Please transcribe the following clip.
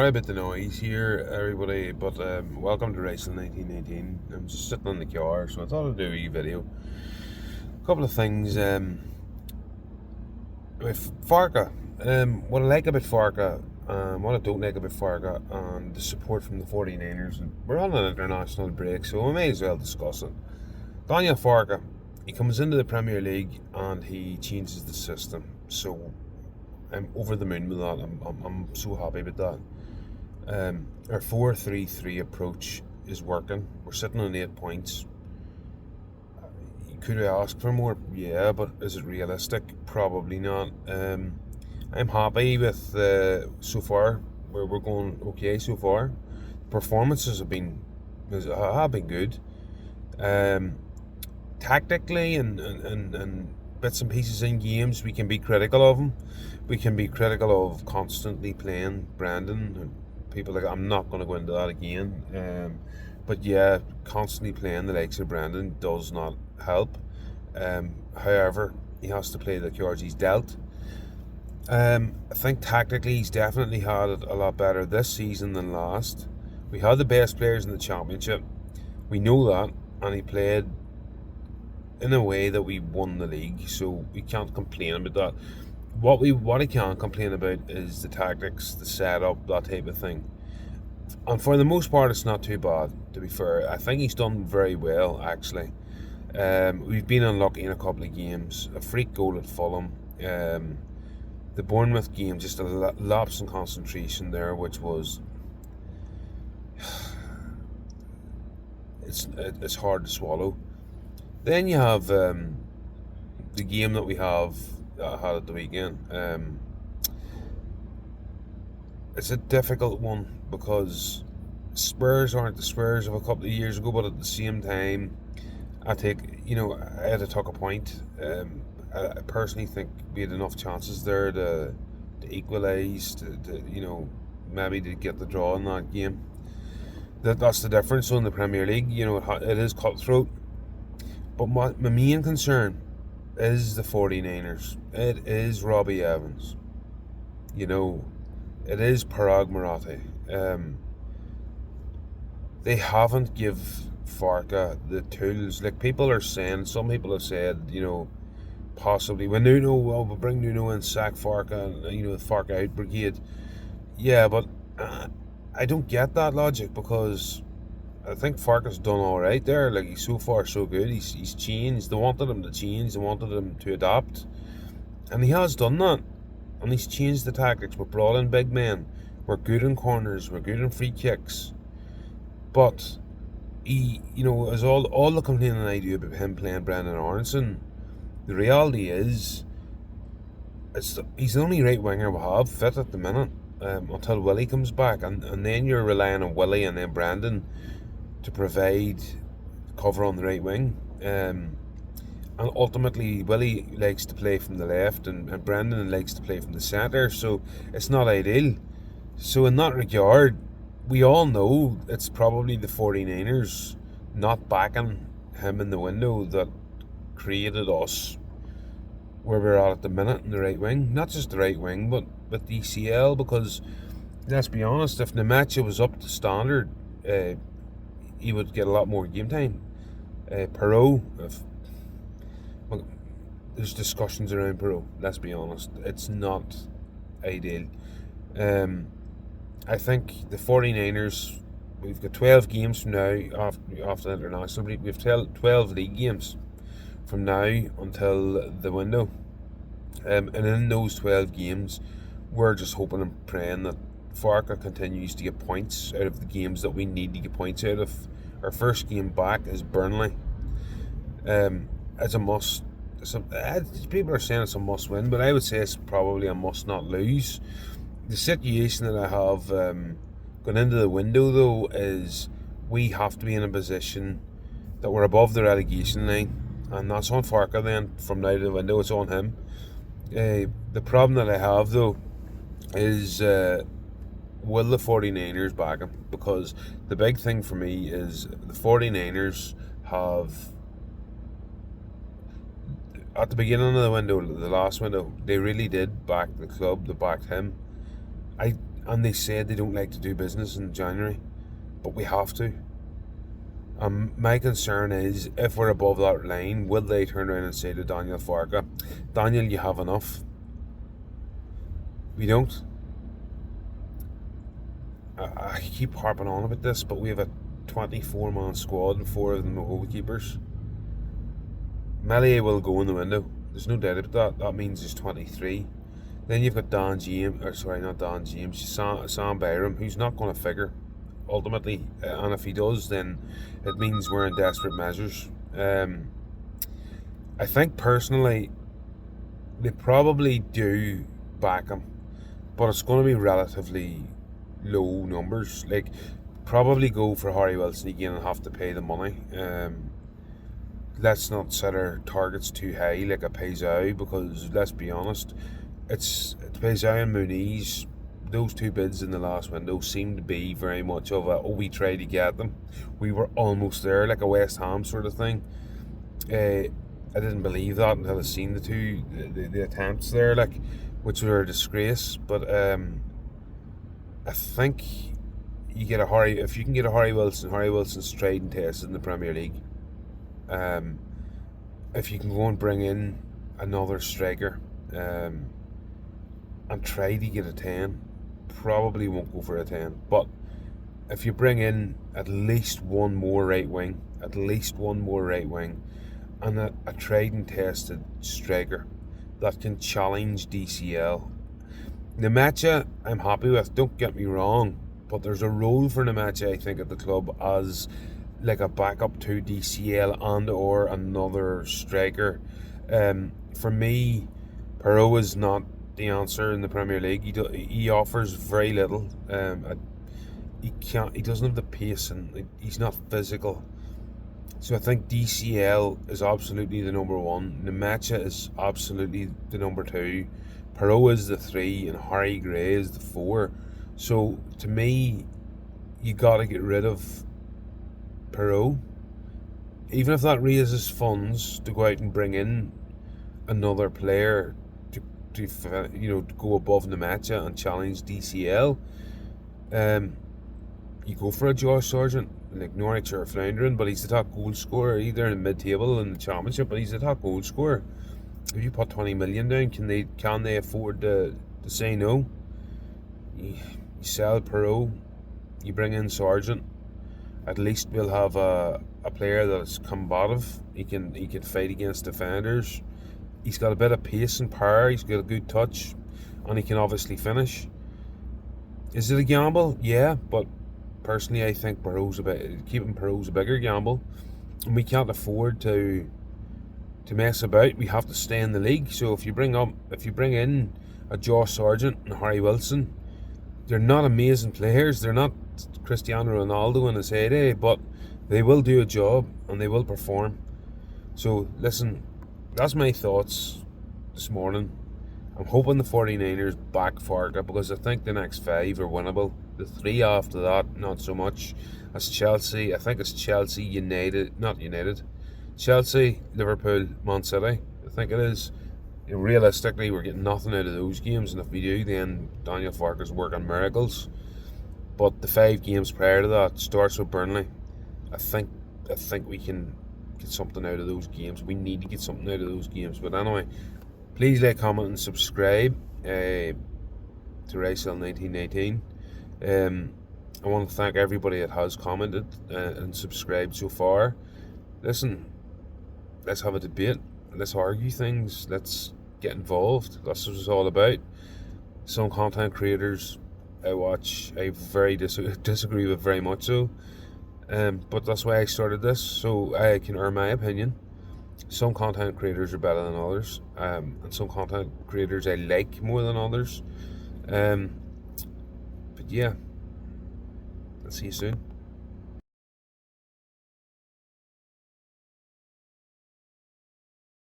Sorry about the noise here, everybody, but welcome to Rysel 1918. I'm just sitting in the car, so I thought I'd do a wee video. A couple of things with Farke. What I like about Farke, what I don't like about Farke, and the support from the 49ers. And we're on an international break, so we may as well discuss it. Daniel Farke, he comes into the Premier League and he changes the system. So I'm over the moon with that. I'm so happy with that. Our 4-3-3 approach is working. We're sitting on 8 points. Could I ask for more? Yeah, but is it realistic? Probably not. I'm happy with so far. We're going okay so far. Performances have been good. Tactically and bits and pieces in games, we can be critical of them. We can be critical of constantly playing Brandon and people like. I'm not going to go into that again. But yeah, constantly playing the likes of Brandon does not help. However, he has to play the cards he's dealt. I think tactically he's definitely had it a lot better this season than last. We had the best players in the championship. We know that, and he played in a way that we won the league, so we can't complain about that. What I can complain about is the tactics, the setup, that type of thing. And for the most part, it's not too bad, to be fair. I think he's done very well, actually. We've been unlucky in a couple of games. A freak goal at Fulham. The Bournemouth game, just a lapse in concentration there, which was... It's hard to swallow. Then you have the game that we had at the weekend. It's a difficult one because Spurs aren't the Spurs of a couple of years ago, but at the same time, I had to take a point. I personally think we had enough chances there to equalise, to maybe to get the draw in that game. That's the difference. So in the Premier League, it is cutthroat. But my main concern is the 49ers. It is Robbie Evans. It is Parag Marathi. They haven't give Farke the tools. Like people are saying, some people have said, possibly when we'll bring Nuno and sack Farke and the Farke out brigade. Yeah, but I don't get that logic because I think Farke's done all right there. Like, he's so far so good. He's changed. They wanted him to change. They wanted him to adapt, and he has done that. And he's changed the tactics. We brought in big men. We're good in corners. We're good in free kicks. But he, as all the complaining I do about him playing Brendan Aronson, the reality is, he's the only right winger we have fit at the minute. Until Willie comes back, and then you're relying on Willie and then Brandon to provide cover on the right wing. And ultimately, Willie likes to play from the left, and Brandon likes to play from the centre, so it's not ideal. So in that regard, we all know it's probably the 49ers not backing him in the window that created us where we're at the minute in the right wing. Not just the right wing, but the ECL, because let's be honest, if Nemacha was up to standard, he would get a lot more game time. Perot, there's discussions around Perot, let's be honest, it's not ideal. I think the 49ers, we've got 12 games from now after the international break. We've 12 league games from now until the window. And in those 12 games, we're just hoping and praying that Farke continues to get points out of the games that we need to get points out of. Our first game back is Burnley. It's a must. People are saying it's a must win, but I would say it's probably a must not lose. The situation that I have going into the window, though, is we have to be in a position that we're above the relegation line, and that's on Farke then. From now to the window, it's on him. The problem that I have, though, is will the 49ers back him? Because the big thing for me is the 49ers have, at the beginning of the window, the last window, they really did back the club, they backed him. and they said they don't like to do business in January, but we have to. My concern is if we're above that line, will they turn around and say to Daniel Farke, Daniel, you have enough? We don't. I keep harping on about this, but we have a 24-man squad and 4 of them are goalkeepers. Melier will go in the window. There's no doubt about that. That means there's 23. Then you've got Dan James, or sorry, not Dan James, Sam Byram, who's not going to figure ultimately, and if he does, then it means we're in desperate measures. I think personally, they probably do back him, but it's going to be relatively low numbers. Like, probably go for Harry Wilson again and have to pay the money. Let's not set our targets too high like a Paisao, because let's be honest, it's Paisao and Muniz. Those 2 bids in the last window seemed to be very much of a, we tried to get them. We were almost there, like a West Ham sort of thing. I didn't believe that until I seen the attempts there, like, which were a disgrace. But I think you get if you can get a Harry Wilson's tried and tested in the Premier League. If you can go and bring in another striker, and try to get a 10, probably won't go for a 10. But if you bring in at least one more right wing, and a tried and tested striker that can challenge DCL. Nemacha, I'm happy with, don't get me wrong, but there's a role for Nemacha, I think, at the club as like a backup to DCL and or another striker. For me, Perot is not the answer in the Premier League. He offers very little. He doesn't have the pace, and he's not physical. So I think DCL is absolutely the number 1. Nemacha is absolutely the number 2. Perot is the 3, and Harry Gray is the 4. So to me, you got to get rid of Perot, even if that raises funds to go out and bring in another player to go above Nemacha and challenge DCL. You go for a Josh Sargent. Like, Norwich are floundering, but he's the top goal scorer. Either in mid-table in the Championship, but he's the top goal scorer. If you put 20 million down, can they afford to say no? You sell Perot, you bring in Sargent. At least we'll have a player that's combative. He can fight against defenders. He's got a bit of pace and power. He's got a good touch, and he can obviously finish. Is it a gamble? Yeah, but personally, I think keeping Perot's a bigger gamble, and we can't afford to mess about. We have to stay in the league. So if you bring in a Josh Sargent and Harry Wilson, they're not amazing players. They're not Cristiano Ronaldo in his heyday, but they will do a job and they will perform. So listen, that's my thoughts this morning. I'm hoping the 49ers back Farke, because I think the next 5 are winnable. The 3 after that, not so much. As Chelsea, I think it's Chelsea, Chelsea, Liverpool, Man City. I think it is. Realistically, we're getting nothing out of those games, and if we do, then Daniel Farke's working miracles. But the 5 games prior to that starts with Burnley. I think we can get something out of those games. We need to get something out of those games. But anyway, please like, comment, and subscribe to Rysel 1918. I want to thank everybody that has commented and subscribed so far. Listen, let's have a debate. Let's argue things. Let's get involved. That's what it's all about. Some content creators I watch, I very disagree with very much so. But that's why I started this, so I can earn my opinion. Some content creators are better than others, and some content creators I like more than others. But yeah, I'll see you soon.